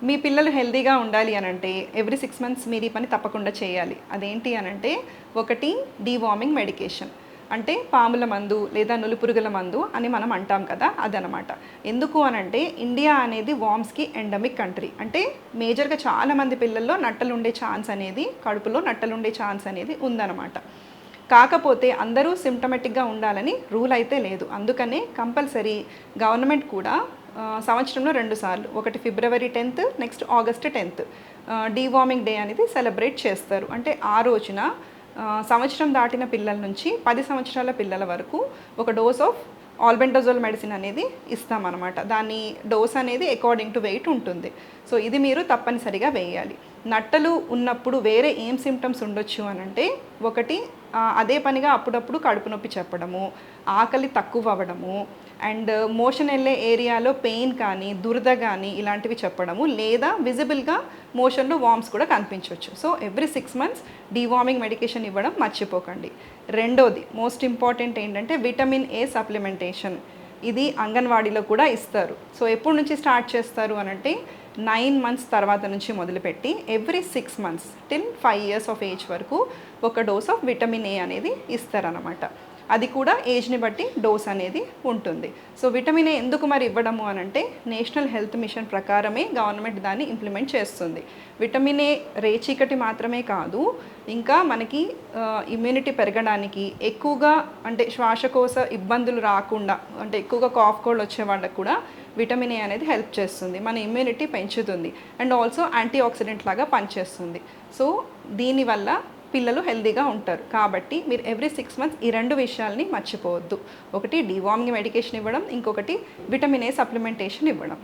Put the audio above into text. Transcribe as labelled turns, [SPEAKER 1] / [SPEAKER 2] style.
[SPEAKER 1] మీ పిల్లలు హెల్తీగా ఉండాలి అనంటే ఎవ్రీ 6 మంత్స్ మీరు ఈ పని తప్పకుండా చేయాలి. అదేంటి అనంటే ఒకటి డీవార్మింగ్ మెడికేషన్. అంటే పాముల మందు లేదా నులిపురుగుల మందు అని మనం అంటాం కదా, అదనమాట. ఎందుకు అనంటే ఇండియా అనేది వార్మ్స్కి ఎండమిక్ కంట్రీ. అంటే మేజర్గా చాలామంది పిల్లల్లో నట్టలుండే ఛాన్స్ అనేది, కడుపులో నట్టలుండే ఛాన్స్ అనేది ఉందన్నమాట. కాకపోతే అందరూ సిమ్టమేటిక్గా ఉండాలని రూల్ అయితే లేదు. అందుకనే కంపల్సరీ గవర్నమెంట్ కూడా సంవత్సరంలో 2 సార్లు, ఒకటి ఫిబ్రవరి 10th, next August 10th deworming day అనేది సెలబ్రేట్ చేస్తారు. అంటే ఆ రోజున సంవత్సరం దాటిన పిల్లల నుంచి 10 సంవత్సరాల పిల్లల వరకు ఒక డోస్ ఆఫ్ ఆల్బెండజోల్ మెడిసిన్ అనేది ఇస్తామన్నమాట. దాని డోస్ అనేది అకార్డింగ్ టు వెయిట్ ఉంటుంది. సో ఇది మీరు తప్పనిసరిగా వేయాలి. నట్టలు ఉన్నప్పుడు వేరే ఏం సిమ్టమ్స్ ఉండొచ్చు అనంటే, ఒకటి అదే పనిగా అప్పుడప్పుడు కడుపు నొప్పి చెప్పడము, ఆకలి తక్కువ అవ్వడము, అండ్ మోషన్ వెళ్ళే ఏరియాలో పెయిన్ కానీ దురద కానీ ఇలాంటివి చెప్పడము, లేదా విజిబుల్గా మోషన్లో వార్మ్స్ కూడా కనిపించవచ్చు. So every 6 months deworming medication ఇవ్వడం మర్చిపోకండి. రెండోది మోస్ట్ ఇంపార్టెంట్ ఏంటంటే విటమిన్ ఏ సప్లిమెంటేషన్. ఇది అంగన్వాడీలో కూడా ఇస్తారు. సో ఎప్పటి నుంచి స్టార్ట్ చేస్తారు అనంటే 9 months తర్వాత నుంచి మొదలుపెట్టి every 6 months till 5 years of age వరకు ఒక డోస్ ఆఫ్ విటమిన్ ఏ అనేది ఇస్తారనమాట. అది కూడా ఏజ్ని బట్టి డోస్ అనేది ఉంటుంది. సో విటమిన్ ఏ ఎందుకు మరి ఇవ్వడము అనంటే, నేషనల్ హెల్త్ మిషన్ ప్రకారమే గవర్నమెంట్ దాన్ని ఇంప్లిమెంట్ చేస్తుంది. విటమిన్ ఏ రేచీకటి మాత్రమే కాదు, ఇంకా మనకి ఇమ్యూనిటీ పెరగడానికి, ఎక్కువగా అంటే శ్వాసకోశ ఇబ్బందులు రాకుండా, అంటే ఎక్కువగా కాఫ్ కోల్డ్ వచ్చే వాళ్ళకు కూడా విటమిన్ ఏ అనేది హెల్ప్ చేస్తుంది, మన ఇమ్యూనిటీ పెంచుతుంది, అండ్ ఆల్సో యాంటీ ఆక్సిడెంట్ లాగా పనిచేస్తుంది. సో దీనివల్ల పిల్లలు హెల్తీగా ఉంటారు. కాబట్టి మీరు ఎవ్రీ 6 months ఈ 2 విషయాల్ని మర్చిపోవద్దు. ఒకటి డీవార్మింగ్ మెడికేషన్ ఇవ్వడం, ఇంకొకటి విటమిన్ ఏ సప్లిమెంటేషన్ ఇవ్వడం.